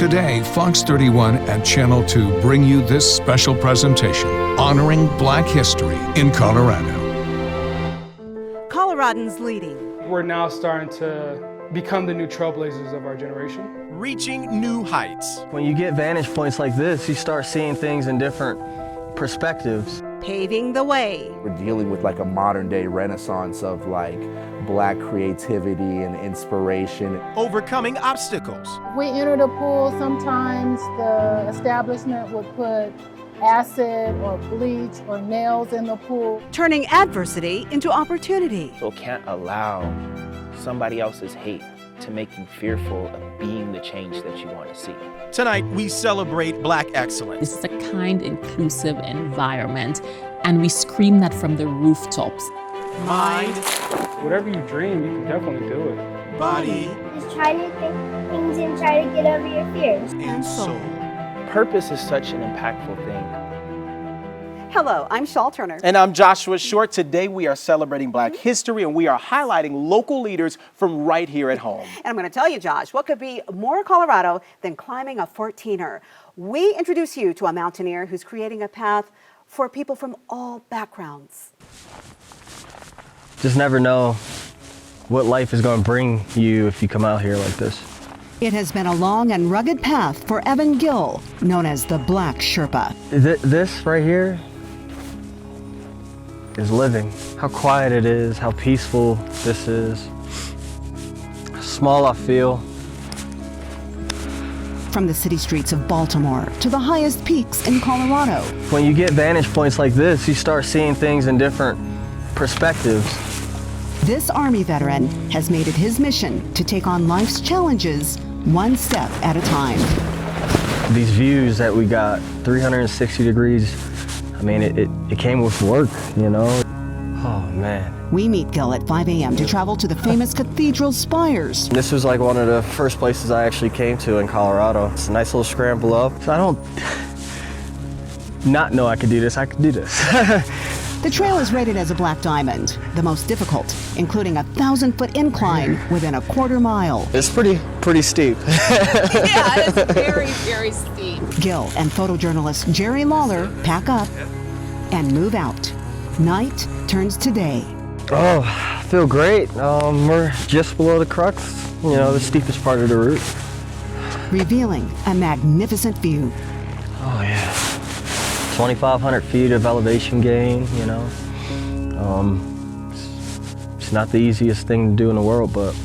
Today, Fox 31 and Channel 2 bring you this special presentation honoring Black history in Colorado. Coloradans leading. We're now starting to become the new trailblazers of our generation. Reaching new heights. When you get vantage points like this, you start seeing things in different perspectives. Paving the way. We're dealing with like a modern day renaissance of like Black creativity and inspiration. Overcoming obstacles. We enter the pool, sometimes the establishment would put acid or bleach or nails in the pool. Turning adversity into opportunity. So can't allow somebody else's hate to make you fearful of being the change that you want to see. Tonight, we celebrate Black excellence. This is a kind, inclusive environment, and we scream that from the rooftops. Mind. Whatever you dream, you can definitely do it. Body. Just try new things and try to get over your fears. And soul. Purpose is such an impactful thing. Hello, I'm Shaw Turner. And I'm Joshua Short. Today we are celebrating Black history and we are highlighting local leaders from right here at home. And I'm going to tell you, Josh, what could be more Colorado than climbing a 14er? We introduce you to a mountaineer who's creating a path for people from all backgrounds. Just never know what life is going to bring you if you come out here like this. It has been a long and rugged path for Evan Gill, known as the Black Sherpa. This right here is living. How quiet it is, how peaceful this is. How small I feel. From the city streets of Baltimore to the highest peaks in Colorado. When you get vantage points like this, you start seeing things in different perspectives. This Army veteran has made it his mission to take on life's challenges one step at a time. These views that we got, 360 degrees, I mean, it came with work, you know? Oh, man. We meet Gil at 5 a.m. to travel to the famous cathedral spires. This was like one of the first places I actually came to in Colorado. It's a nice little scramble up. So I don't not know I could do this. I could do this. The trail is rated as a black diamond, the most difficult, including a 1,000-foot incline within a quarter mile. It's pretty steep. Yeah, it's very, very steep. Gil and photojournalist Jerry Lawler pack up and move out. Night turns to day. Oh, I feel great. We're just below the crux, you know, the steepest part of the route. Revealing a magnificent view. Oh, yeah. 2,500 feet of elevation gain, you know. It's not the easiest thing to do in the world, but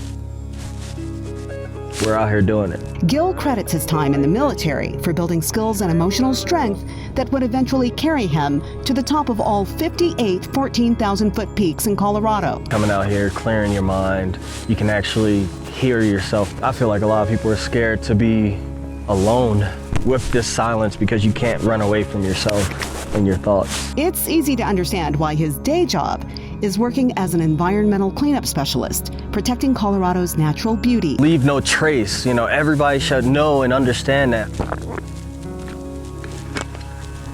we're out here doing it. Gil credits his time in the military for building skills and emotional strength that would eventually carry him to the top of all 58 14,000-foot peaks in Colorado. Coming out here, clearing your mind, you can actually hear yourself. I feel like a lot of people are scared to be alone with this silence because you can't run away from yourself and your thoughts. It's easy to understand why his day job is working as an environmental cleanup specialist, protecting Colorado's natural beauty. Leave no trace, you know, everybody should know and understand that.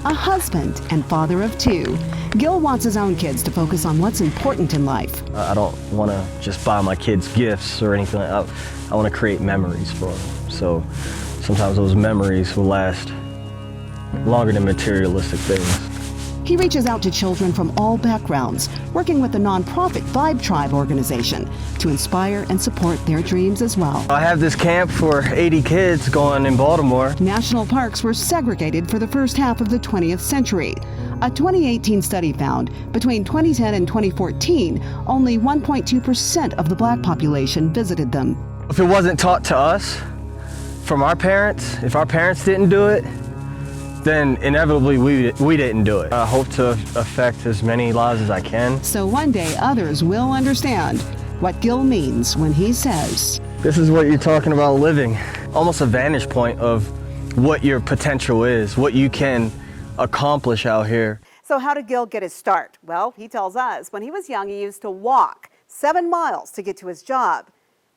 A husband and father of two, Gil wants his own kids to focus on what's important in life. I don't want to just buy my kids gifts or anything like that. I want to create memories for them. So sometimes those memories will last longer than materialistic things. He reaches out to children from all backgrounds, working with the nonprofit Vibe Tribe organization to inspire and support their dreams as well. I have this camp for 80 kids going in Baltimore. National parks were segregated for the first half of the 20th century. A 2018 study found between 2010 and 2014, only 1.2% of the black population visited them. If it wasn't taught to us from our parents, if our parents didn't do it, then inevitably we didn't do it. I hope to affect as many lives as I can. So one day others will understand what Gil means when he says, this is what you're talking about living. Almost a vantage point of what your potential is, what you can accomplish out here. So how did Gil get his start? Well, he tells us when he was young, he used to walk 7 miles to get to his job.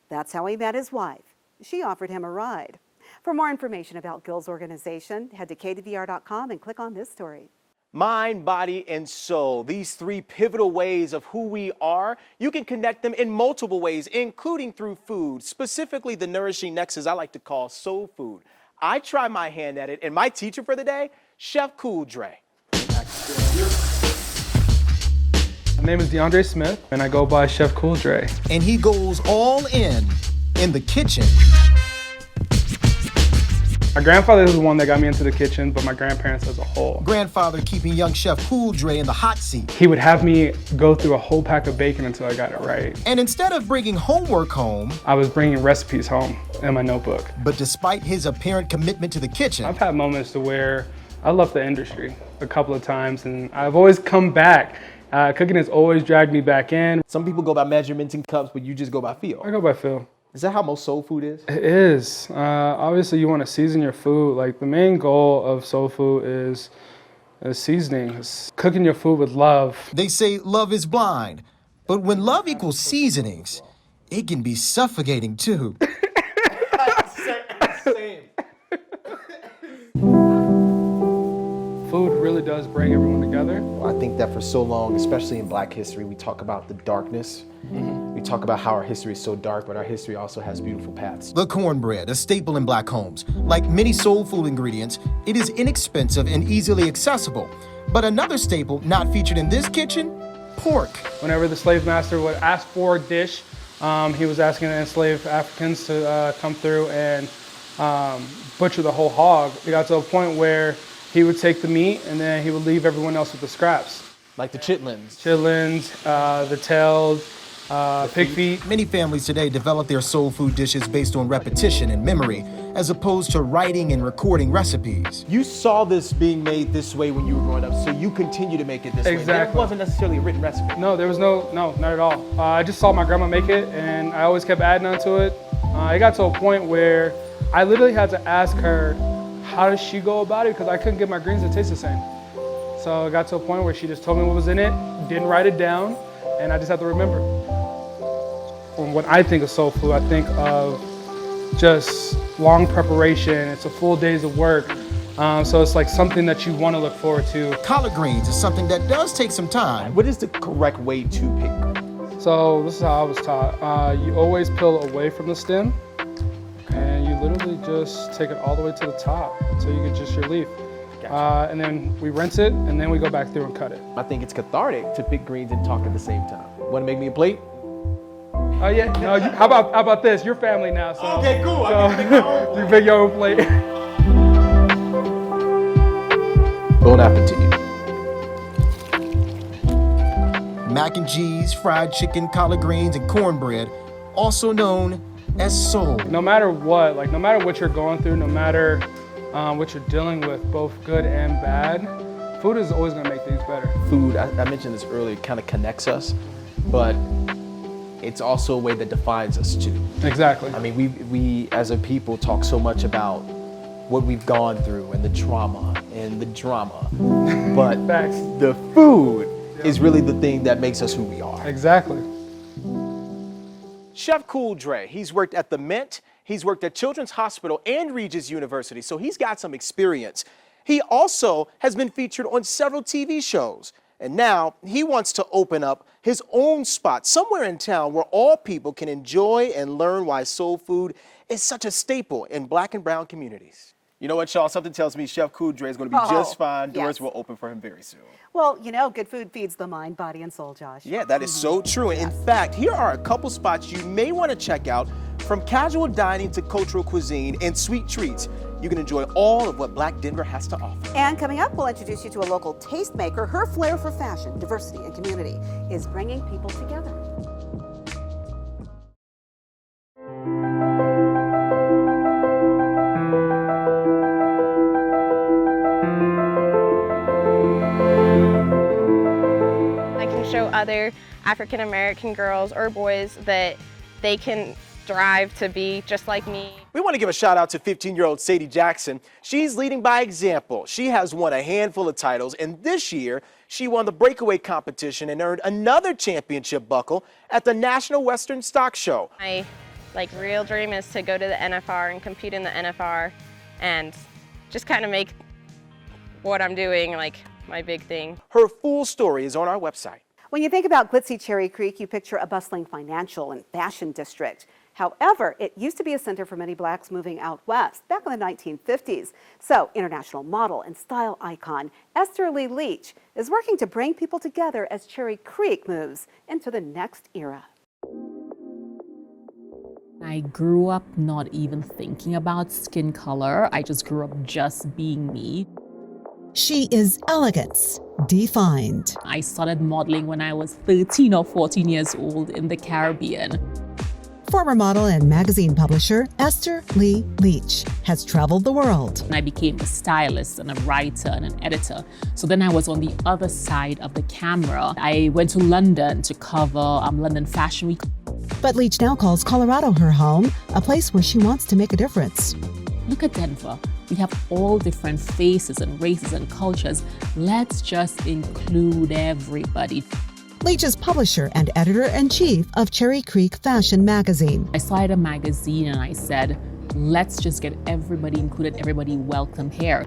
That's how he met his wife. She offered him a ride. For more information about Gil's organization, head to ktvr.com and click on this story. Mind, body, and soul. These three pivotal ways of who we are, you can connect them in multiple ways, including through food, specifically the nourishing nexus I like to call soul food. I try my hand at it, and my teacher for the day, Chef Cool Dre. My name is DeAndre Smith, and I go by Chef Cool Dre. And he goes all in the kitchen. My grandfather is the one that got me into the kitchen, but my grandparents as a whole. Grandfather keeping young Chef Cool Dre in the hot seat. He would have me go through a whole pack of bacon until I got it right. And instead of bringing homework home, I was bringing recipes home in my notebook. But despite his apparent commitment to the kitchen, I've had moments to where I left the industry a couple of times, and I've always come back. Cooking has always dragged me back in. Some people go by measurements and cups, but you just go by feel. I go by feel. Is that how most soul food is? It is. Obviously, you want to season your food. Like, the main goal of soul food is seasoning. It's cooking your food with love. They say love is blind, but when love equals seasonings, it can be suffocating too. Food really does bring everyone together. I think that for so long, especially in Black history, we talk about the darkness. We talk about how our history is so dark, but our history also has beautiful paths. The cornbread, a staple in Black homes. Like many soul food ingredients, it is inexpensive and easily accessible. But another staple not featured in this kitchen, pork. Whenever the slave master would ask for a dish, he was asking the enslaved Africans to come through and butcher the whole hog. It got to a point where he would take the meat and then he would leave everyone else with the scraps. Like the chitlins. Chitlins, the tails, pig feet. Many families today develop their soul food dishes based on repetition and memory, as opposed to writing and recording recipes. You saw this being made this way when you were growing up, so you continue to make it this way. Exactly. It wasn't necessarily a written recipe. No, there was no, not at all. I just saw my grandma make it, and I always kept adding on to it. It got to a point where I literally had to ask her, how does she go about it? Because I couldn't get my greens to taste the same. So it got to a point where she just told me what was in it, didn't write it down, and I just had to remember. When I think of soul food, I think of just long preparation. It's a full days of work. So it's like something that you want to look forward to. Collard greens is something that does take some time. What is the correct way to pick greens? So this is how I was taught. You always peel away from the stem, and you literally just take it all the way to the top until you get just your leaf. Gotcha. And then we rinse it, and then we go back through and cut it. I think it's cathartic to pick greens and talk at the same time. Want to make me a plate? Oh yeah. No. How about this? You're family now, so. Okay, cool. So, you pick your own plate. Bon appetit. Mac and cheese, fried chicken, collard greens, and cornbread, also known as soul. No matter what, no matter what you're going through, no matter what you're dealing with, both good and bad, food is always gonna make things better. Food, I mentioned this earlier, kind of connects us, but it's also a way that defines us too. Exactly. I mean, we as a people talk so much about what we've gone through and the trauma and the drama, but Facts. the food is really the thing that makes us who we are. Exactly. Chef Cool Dre, he's worked at the Mint, he's worked at Children's Hospital and Regis University, so he's got some experience. He also has been featured on several TV shows, and now he wants to open up his own spot somewhere in town where all people can enjoy and learn why soul food is such a staple in Black and brown communities. You know what, Shaw? Something tells me Chef Cool Dre is going to be just fine. Doors will open for him very soon. Well, you know, good food feeds the mind, body, and soul, Josh. Yeah, that is so true. And in fact, here are a couple spots you may want to check out. From casual dining to cultural cuisine and sweet treats, you can enjoy all of what Black Denver has to offer. And coming up, we'll introduce you to a local tastemaker. Her flair for fashion, diversity, and community is bringing people together. Show other African American girls or boys that they can strive to be just like me. We want to give a shout out to 15-year-old Sadie Jackson. She's leading by example. She has won a handful of titles, and this year she won the breakaway competition and earned another championship buckle at the National Western Stock Show. My real dream is to go to the NFR and compete in the NFR and just kind of make what I'm doing my big thing. Her full story is on our website. When you think about glitzy Cherry Creek, you picture a bustling financial and fashion district. However, it used to be a center for many blacks moving out west back in the 1950s. So international model and style icon Esther Lee Leach is working to bring people together as Cherry Creek moves into the next era. I grew up not even thinking about skin color. I just grew up just being me. She is elegance defined. I started modeling when I was 13 or 14 years old in the Caribbean. Former model and magazine publisher Esther Lee Leach has traveled the world. I became a stylist and a writer and an editor. So then I was on the other side of the camera. I went to London to cover London Fashion Week. But Leach now calls Colorado her home, a place where she wants to make a difference. Look at Denver. We have all different faces and races and cultures. Let's just include everybody. Leach is publisher and editor-in-chief of Cherry Creek Fashion Magazine. I started a magazine and I said, let's just get everybody included, everybody welcome here.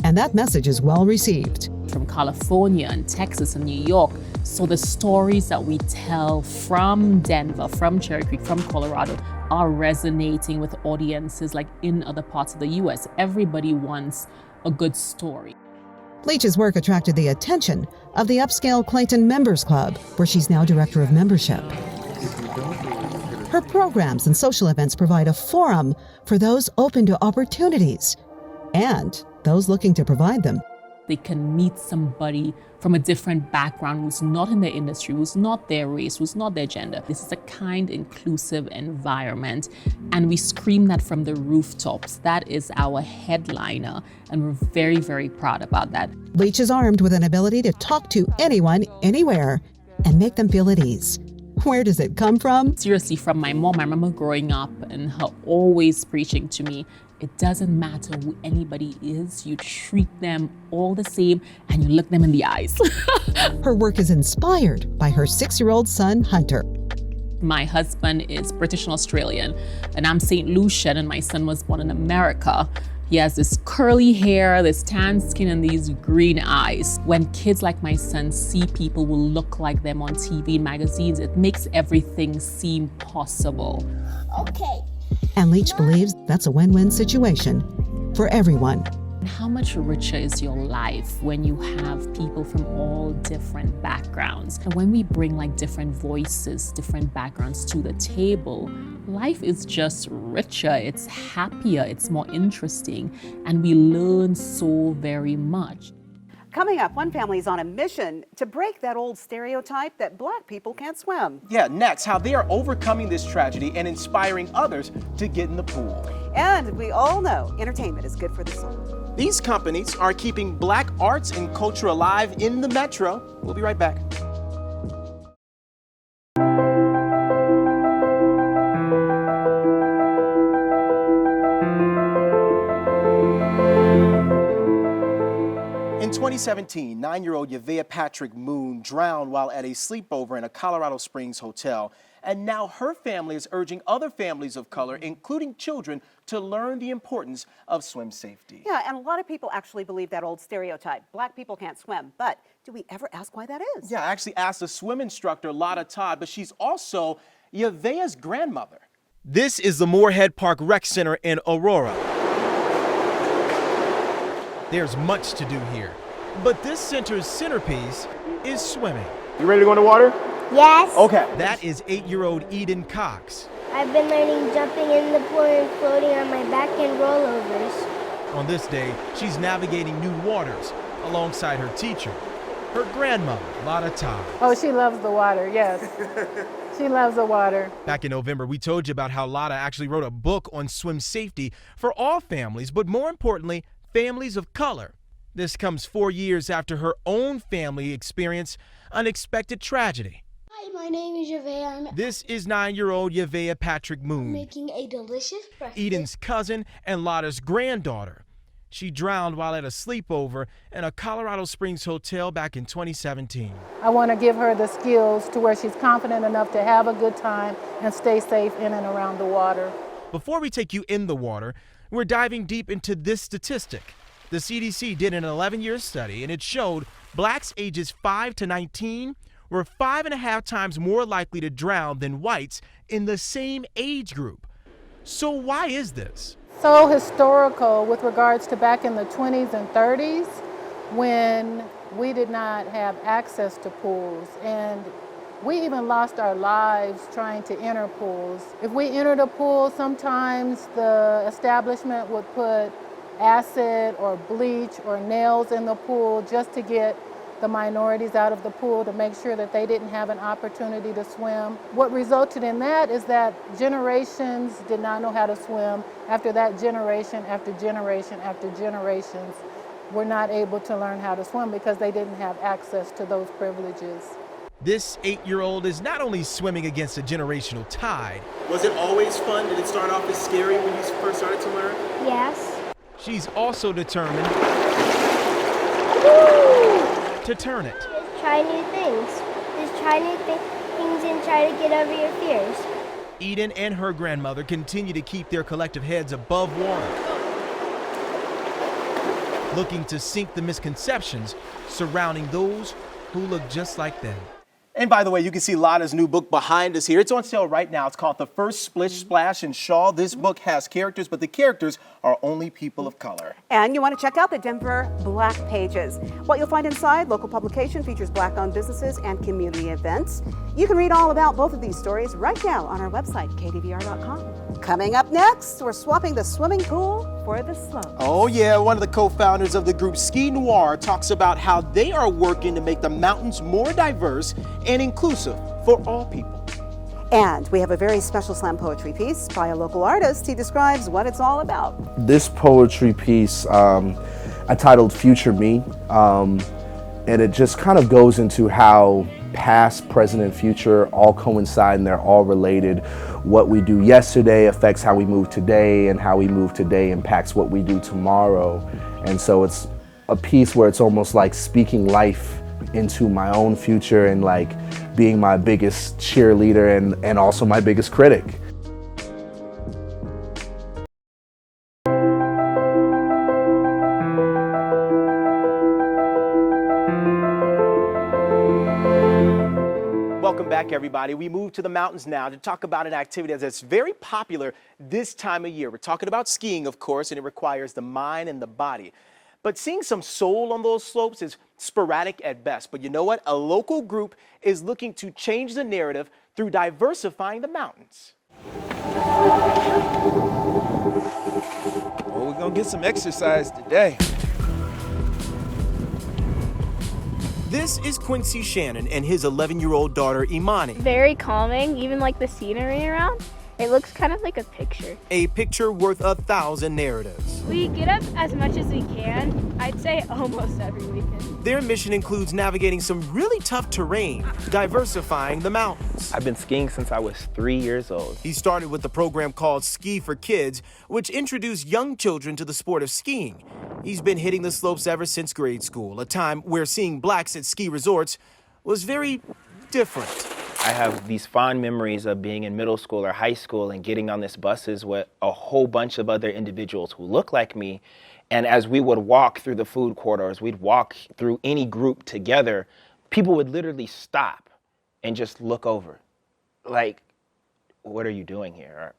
And that message is well received. From California and Texas and New York. So the stories that we tell from Denver, from Cherry Creek, from Colorado are resonating with audiences like in other parts of the US. Everybody wants a good story. Leach's work attracted the attention of the upscale Clayton Members Club, where she's now director of membership. Her programs and social events provide a forum for those open to opportunities and those looking to provide them. They can meet somebody from a different background who's not in their industry, who's not their race, who's not their gender. This is a kind, inclusive environment, and we scream that from the rooftops. That is our headliner, and we're very, very proud about that. Leach is armed with an ability to talk to anyone, anywhere, and make them feel at ease. Where does it come from? Seriously, from my mom. I remember growing up and her always preaching to me, it doesn't matter who anybody is, you treat them all the same and you look them in the eyes. Her work is inspired by her 6-year-old son, Hunter. My husband is British and Australian, and I'm St. Lucian, and my son was born in America. He has this curly hair, this tan skin, and these green eyes. When kids like my son see people who look like them on TV and magazines, it makes everything seem possible. Okay. And Leach believes that's a win-win situation for everyone. How much richer is your life when you have people from all different backgrounds? And when we bring like different voices, different backgrounds to the table, life is just richer, it's happier, it's more interesting, and we learn so very much. Coming up, one family is on a mission to break that old stereotype that black people can't swim. Yeah, next, how they are overcoming this tragedy and inspiring others to get in the pool. And we all know entertainment is good for the soul. These companies are keeping black arts and culture alive in the metro. We'll be right back. In 2017, 9-year-old Yavea Patrick Moon drowned while at a sleepover in a Colorado Springs hotel. And now her family is urging other families of color, including children, to learn the importance of swim safety. Yeah, and a lot of people actually believe that old stereotype. Black people can't swim, but do we ever ask why that is? Yeah, I actually asked a swim instructor, Lotta Todd, but she's also Yavea's grandmother. This is the Moorhead Park Rec Center in Aurora. There's much to do here, but this center's centerpiece is swimming. You ready to go in the water? Yes. Okay. That is 8-year-old Eden Cox. I've been learning jumping in the pool and floating on my back and rollovers. On this day, she's navigating new waters alongside her teacher, her grandmother, Lotta Todd. Oh, she loves the water, yes. She loves the water. Back in November, we told you about how Lotta actually wrote a book on swim safety for all families, but more importantly, families of color. This comes 4 years after her own family experienced unexpected tragedy. Hi, my name is Yavea. This is 9-year-old Yavea Patrick Moon, Making a delicious breakfast. Eden's cousin and Lotta's granddaughter. She drowned while at a sleepover in a Colorado Springs hotel back in 2017. I want to give her the skills to where she's confident enough to have a good time and stay safe in and around the water. Before we take you in the water, we're diving deep into this statistic. The CDC did an 11-year study, and it showed blacks ages 5 to 19 were 5.5 times more likely to drown than whites in the same age group. So why is this? So historical with regards to back in the 20s and 30s when we did not have access to pools, and we even lost our lives trying to enter pools. If we entered a pool, sometimes the establishment would put acid or bleach or nails in the pool just to get the minorities out of the pool to make sure that they didn't have an opportunity to swim. What resulted in that is that generations did not know how to swim. After that, generation after generation after generations were not able to learn how to swim because they didn't have access to those privileges. This 8-year-old is not only swimming against a generational tide. Was it always fun? Did it start off as scary when you first started to learn? Yes. She's also determined to turn it. Just try new things. Just try new things and try to get over your fears. Eden and her grandmother continue to keep their collective heads above water, looking to sink the misconceptions surrounding those who look just like them. And by the way, you can see Lada's new book behind us here. It's on sale right now. It's called The First Splish Splash and Shawl. This book has characters, but the characters are only people of color. And you want to check out the Denver Black Pages. What you'll find inside, local publication features Black-owned businesses and community events. You can read all about both of these stories right now on our website, kdvr.com. Coming up next, we're swapping the swimming pool for the slope. Oh yeah, one of the co-founders of the group Ski Noir talks about how they are working to make the mountains more diverse and inclusive for all people. And we have a very special slam poetry piece by a local artist. He describes what it's all about. This poetry piece I titled Future Me, and it just kind of goes into how past, present, and future all coincide and they're all related. What we do yesterday affects how we move today, and how we move today impacts what we do tomorrow. And so it's a piece where it's almost like speaking life into my own future and like being my biggest cheerleader and also my biggest critic. Welcome back, everybody. We move to the mountains now to talk about an activity that's very popular this time of year. We're talking about skiing, of course, and it requires the mind and the body. But seeing some soul on those slopes is sporadic at best. But you know what? A local group is looking to change the narrative through diversifying the mountains. Well, we're gonna get some exercise today. This is Quincy Shannon and his 11-year-old daughter, Imani. Very calming, even like the scenery around. It looks kind of like a picture. A picture worth 1,000 narratives. We get up as much as we can. I'd say almost every weekend. Their mission includes navigating some really tough terrain, diversifying the mountains. I've been skiing since I was 3 years old. He started with the program called Ski for Kids, which introduced young children to the sport of skiing. He's been hitting the slopes ever since grade school, a time where seeing blacks at ski resorts was very different. I have these fond memories of being in middle school or high school and getting on these buses with a whole bunch of other individuals who look like me. And as we would walk through the food corridors, we'd walk through any group together, people would literally stop and just look over. Like, what are you doing here? Or,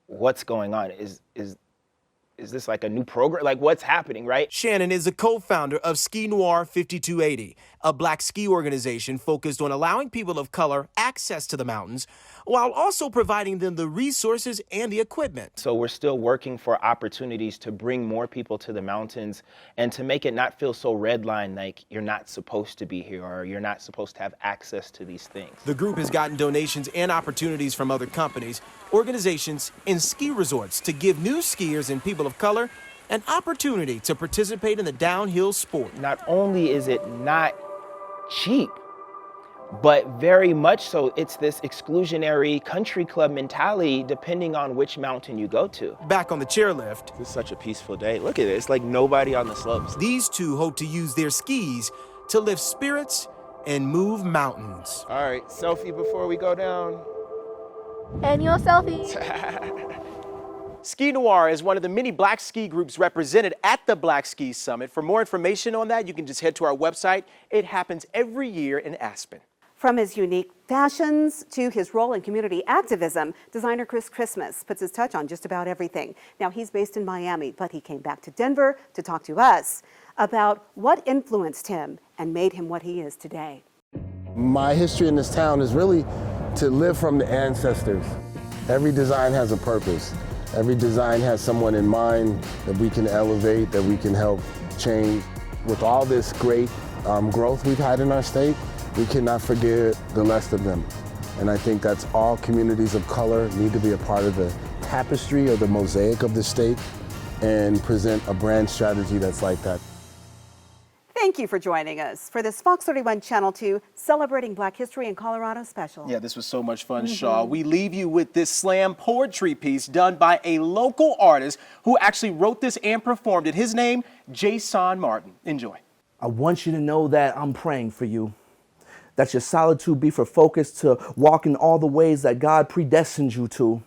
what's going on? Is this like a new program? Like, what's happening, right? Shannon is a co-founder of Ski Noir 5280, a black ski organization focused on allowing people of color access to the mountains while also providing them the resources and the equipment. So we're still working for opportunities to bring more people to the mountains and to make it not feel so redlined, like you're not supposed to be here or you're not supposed to have access to these things. The group has gotten donations and opportunities from other companies, organizations, and ski resorts to give new skiers and people of color an opportunity to participate in the downhill sport. Not only is it not cheap, but very much so it's this exclusionary country club mentality depending on which mountain you go to. Back on the chairlift. It's such a peaceful day. Look at it. It's like nobody on the slopes. These two hope to use their skis to lift spirits and move mountains. All right, selfie before we go down. Annual selfie. Ski Noir is one of the many black ski groups represented at the Black Ski Summit. For more information on that, you can just head to our website. It happens every year in Aspen. From his unique fashions to his role in community activism, designer Chris Christmas puts his touch on just about everything. Now, he's based in Miami, but he came back to Denver to talk to us about what influenced him and made him what he is today. My history in this town is really to live from the ancestors. Every design has a purpose. Every design has someone in mind that we can elevate, that we can help change. With all this great growth we've had in our state, we cannot forget the less of them. And I think that's all communities of color need to be a part of the tapestry or the mosaic of the state and present a brand strategy that's like that. Thank you for joining us for this Fox 31 Channel 2 Celebrating Black History in Colorado special. Yeah, this was so much fun, Shaw. We leave you with this slam poetry piece done by a local artist who actually wrote this and performed it. His name, Jason Martin. Enjoy. I want you to know that I'm praying for you. That your solitude be for focus to walk in all the ways that God predestined you to.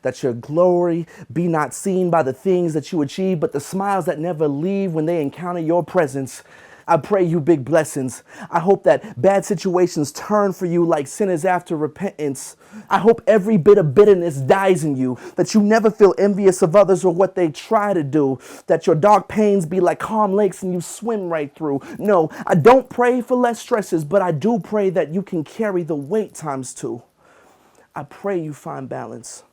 That your glory be not seen by the things that you achieve, but the smiles that never leave when they encounter your presence. I pray you big blessings. I hope that bad situations turn for you like sinners after repentance. I hope every bit of bitterness dies in you, that you never feel envious of others or what they try to do, that your dark pains be like calm lakes and you swim right through. No, I don't pray for less stresses, but I do pray that you can carry the weight times two. I pray you find balance.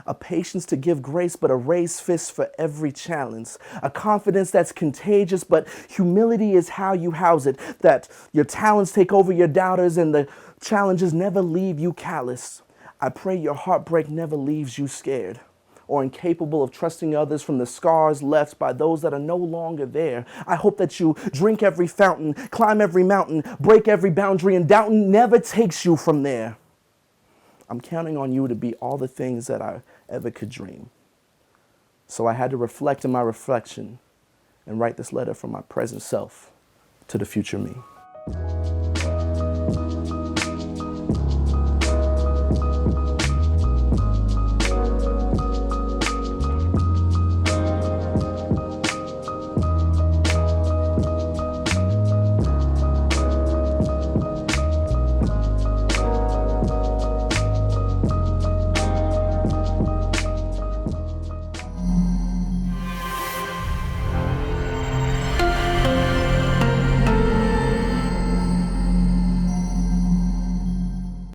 A patience to give grace, but a raised fist for every challenge. A confidence that's contagious, but humility is how you house it. That your talents take over your doubters and the challenges never leave you callous. I pray your heartbreak never leaves you scared or incapable of trusting others from the scars left by those that are no longer there. I hope that you drink every fountain, climb every mountain, break every boundary, and doubting never takes you from there. I'm counting on you to be all the things that I ever could dream. So I had to reflect in my reflection and write this letter from my present self to the future me.